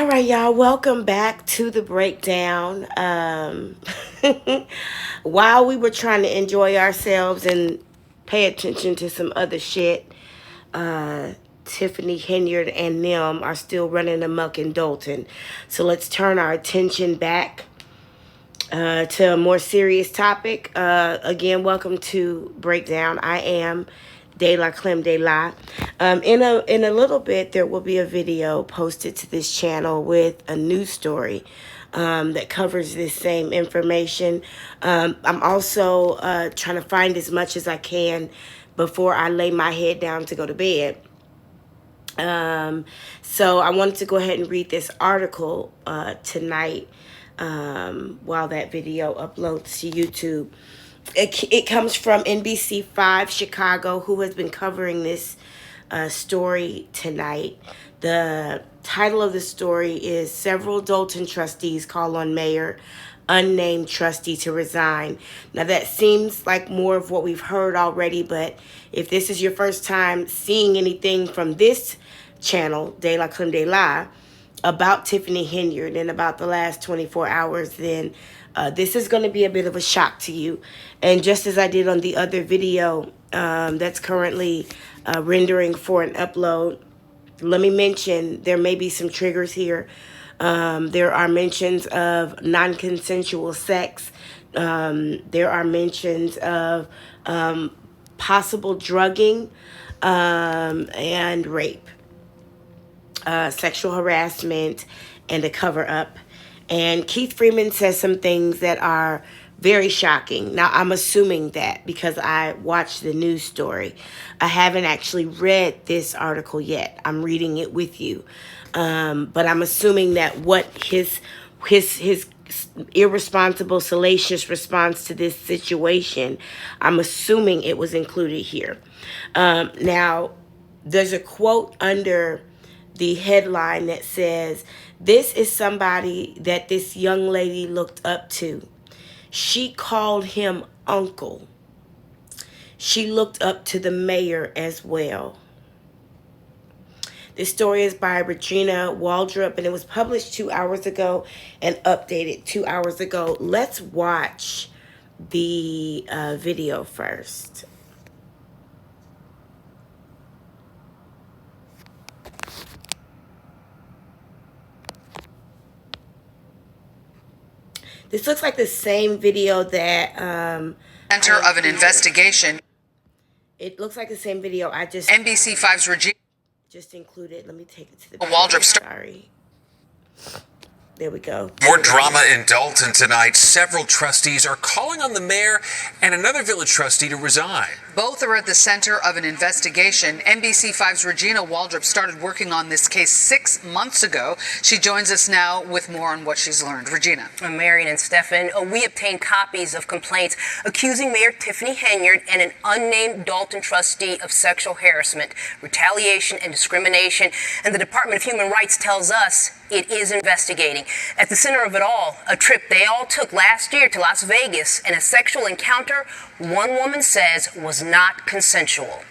All right, y'all, welcome back to the breakdown. While we were trying to enjoy ourselves and pay attention to some other shit, Tiffany Henyard and them are still running amok in Dalton. So let's turn our attention back to a more serious topic. Again, welcome to Breakdown. I am De La Clem De La. In a little bit, there will be a video posted to this channel with a news story that covers this same information. I'm also trying to find as much as I can before I lay my head down to go to bed. So I wanted to go ahead and read this article tonight while that video uploads to YouTube. It comes from NBC5 Chicago, who has been covering this story tonight. The title of the story is Several Dalton Trustees Call on Mayor Unnamed Trustee to Resign. Now that seems like more of what we've heard already, but if this is your first time seeing anything from this channel, De La Clem De La, about Tiffany Henyard and about the last 24 hours, then this is going to be a bit of a shock to you. And just as I did on the other video that's currently rendering for an upload, let me mention there may be some triggers here. There are mentions of non-consensual sex. There are mentions of possible drugging and rape, sexual harassment, and a cover-up. And Keith Freeman says some things that are very shocking. Now, I'm assuming that because I watched the news story. I haven't actually read this article yet. I'm reading it with you. But I'm assuming that what his irresponsible, salacious response to this situation, I'm assuming it was included here. Now, there's a quote under the headline that says, "This is somebody that this young lady looked up to. She called him uncle. She looked up to the mayor as well." This story is by Regina Waldrop, and it was published 2 hours ago and updated 2 hours ago. Let's watch the video first. This looks like the same video that Center of an investigation. It looks like the same video I just NBC5's Regina just included. Let me take it to the Waldrop. Sorry. There we go. More drama in Dalton tonight. Several trustees are calling on the mayor and another village trustee to resign. Both are at the center of an investigation. NBC5's Regina Waldrop started working on this case 6 months ago. She joins us now with more on what she's learned. Regina. Marion and Stefan, we obtained copies of complaints accusing Mayor Tiffany Henyard and an unnamed Dalton trustee of sexual harassment, retaliation, and discrimination. And the Department of Human Rights tells us it is investigating. At the center of it all, a trip they all took last year to Las Vegas and a sexual encounter one woman says was not consensual.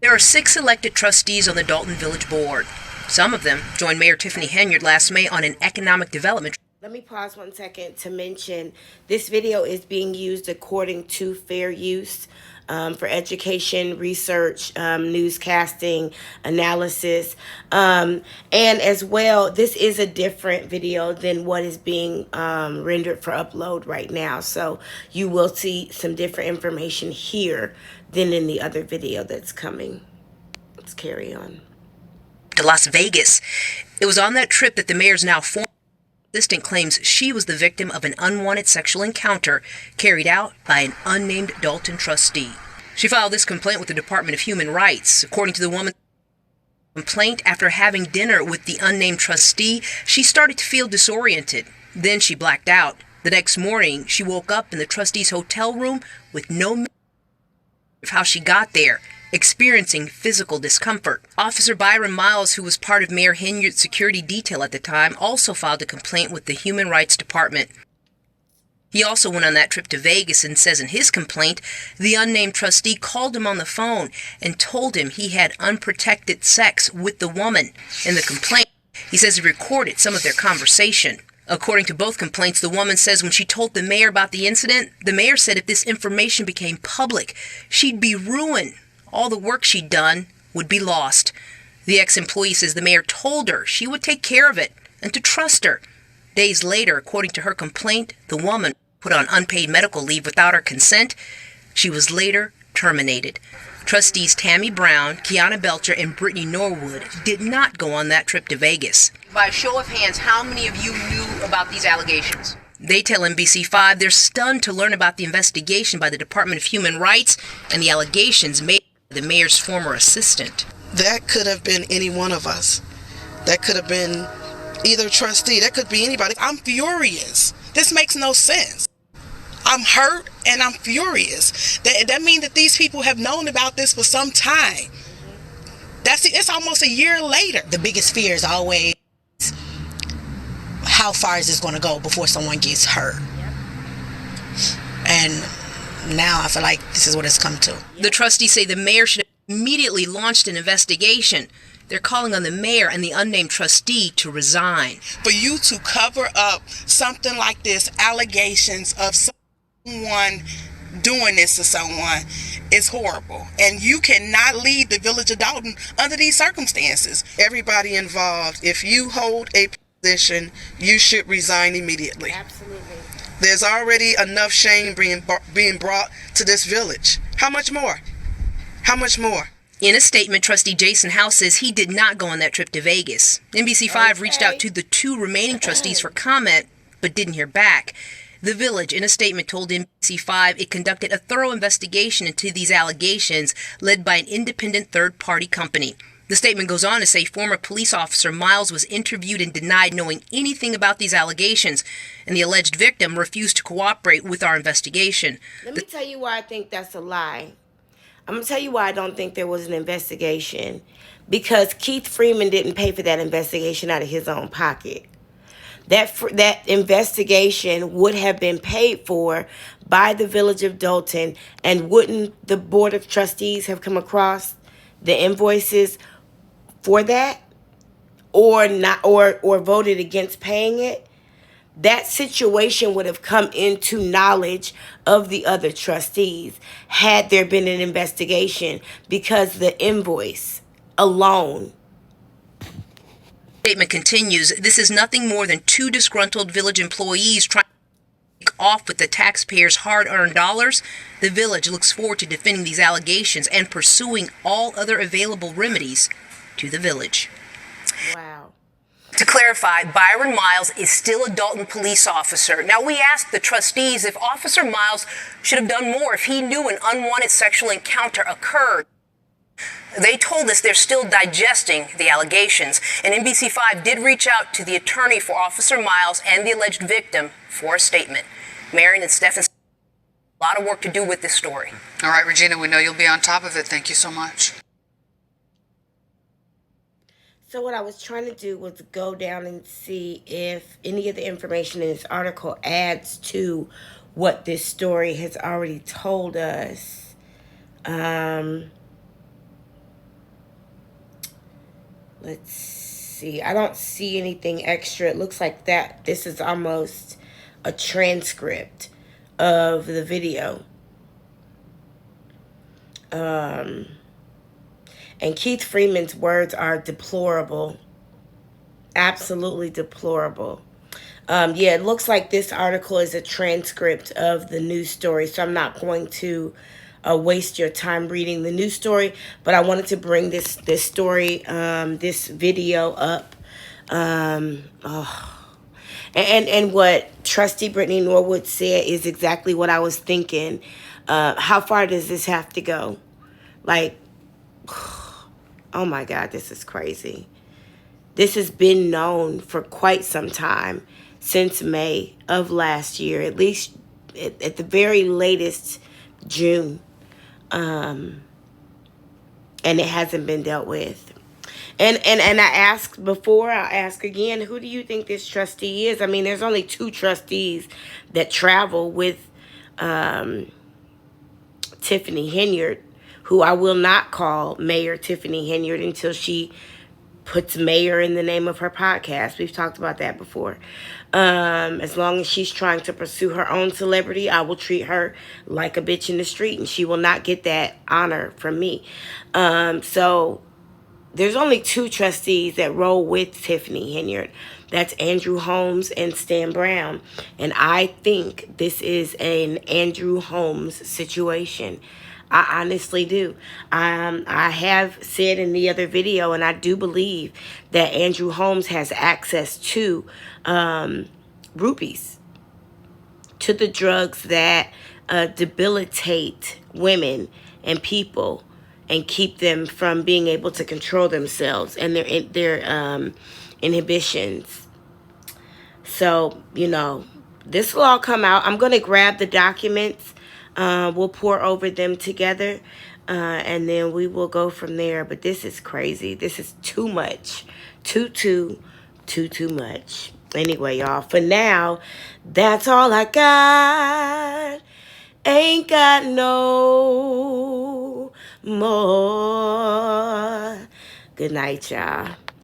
There are 6 elected trustees on the Dalton Village Board. Some of them joined Mayor Tiffany Henyard last May on an economic development. Let me pause 1 second to mention this video is being used according to fair use for education, research, newscasting, analysis, and as well, this is a different video than what is being rendered for upload right now. So you will see some different information here than in the other video that's coming. Let's carry on. To Las Vegas. It was on that trip that the mayor's now former assistant claims she was the victim of an unwanted sexual encounter carried out by an unnamed Dalton trustee. She filed this complaint with the Department of Human Rights. According to the woman's complaint, after having dinner with the unnamed trustee, she started to feel disoriented. Then she blacked out. The next morning, she woke up in the trustee's hotel room with no memory of how she got there, experiencing physical discomfort. Officer Byron Miles, who was part of Mayor Henyard's security detail at the time, also filed a complaint with the Human Rights Department. He also went on that trip to Vegas and says in his complaint, the unnamed trustee called him on the phone and told him he had unprotected sex with the woman. In the complaint, He says he recorded some of their conversation. According to both complaints, the woman says when she told the mayor about the incident, the mayor said if this information became public, she'd be ruined. All the work she'd done would be lost. The ex-employee says the mayor told her she would take care of it and to trust her. Days later, according to her complaint, the woman put on unpaid medical leave without her consent. She was later terminated. Trustees Tammy Brown, Kiana Belcher, and Brittany Norwood did not go on that trip to Vegas. By a show of hands, how many of you knew about these allegations? They tell NBC5 they're stunned to learn about the investigation by the Department of Human Rights and the allegations made by the mayor's former assistant. That could have been any one of us. That could have been either trustee. That could be anybody. I'm furious. This makes no sense. I'm hurt and I'm furious. That means that these people have known about this for some time. It's almost a year later. The biggest fear is always how far is this going to go before someone gets hurt. And now I feel like this is what it's come to. The trustees say the mayor should have immediately launched an investigation. They're calling on the mayor and the unnamed trustee to resign. For you to cover up something like this, allegations of someone doing this to someone, is horrible. And you cannot lead the village of Dalton under these circumstances. Everybody involved, if you hold a position, you should resign immediately. Absolutely. There's already enough shame being brought to this village. How much more? How much more? In a statement, Trustee Jason House says he did not go on that trip to Vegas. NBC5 reached out to the two remaining trustees for comment, but didn't hear back. The village, in a statement, told NBC5 it conducted a thorough investigation into these allegations led by an independent third-party company. The statement goes on to say former police officer Miles was interviewed and denied knowing anything about these allegations, and the alleged victim refused to cooperate with our investigation. Let me tell you why I think that's a lie. I'm going to tell you why I don't think there was an investigation. Because Keith Freeman didn't pay for that investigation out of his own pocket. That investigation would have been paid for by the Village of Dalton, and wouldn't the Board of Trustees have come across the invoices for that, or not, or voted against paying it? That situation would have come into knowledge of the other trustees had there been an investigation, because the invoice alone. Statement continues, this is nothing more than two disgruntled village employees trying to take off with the taxpayers' hard-earned dollars. The village looks forward to defending these allegations and pursuing all other available remedies to the village. Wow. To clarify, Byron Miles is still a Dalton police officer. Now, we asked the trustees if Officer Miles should have done more if he knew an unwanted sexual encounter occurred. They told us they're still digesting the allegations, and NBC5 did reach out to the attorney for Officer Miles and the alleged victim for a statement. Marion and Stephen, a lot of work to do with this story. All right, Regina, we know you'll be on top of it. Thank you so much. So what I was trying to do was go down and see if any of the information in this article adds to what this story has already told us. Let's see. I don't see anything extra. It looks like that this is almost a transcript of the video. And Keith Freeman's words are deplorable. Absolutely deplorable. Yeah, it looks like this article is a transcript of the news story, so I'm not going to waste your time reading the news story, but I wanted to bring this story, this video up. And what Trustee Brittany Norwood said is exactly what I was thinking. How far does this have to go? Like, oh my God, this is crazy. This has been known for quite some time, since May of last year, at least at the very latest June. And it hasn't been dealt with. And I asked before, I'll ask again, who do you think this trustee is? I mean, there's only two trustees that travel with Tiffany Henyard, who I will not call Mayor Tiffany Henyard until she puts mayor in the name of her podcast. We've talked about that before. As long as she's trying to pursue her own celebrity, I will treat her like a bitch in the street, and she will not get that honor from me. So there's only 2 trustees that roll with Tiffany Henyard. That's Andrew Holmes and Stan Brown. And I think this is an Andrew Holmes situation. I honestly do. I have said in the other video, and I do believe that Andrew Holmes has access to rupees, to the drugs that debilitate women and people and keep them from being able to control themselves and their inhibitions. So, this will all come out. I'm going to grab the documents. We'll pour over them together, and then we will go from there. But this is crazy. This is too much. Too much. Anyway, y'all, for now, that's all I got. Ain't got no more. Good night, y'all.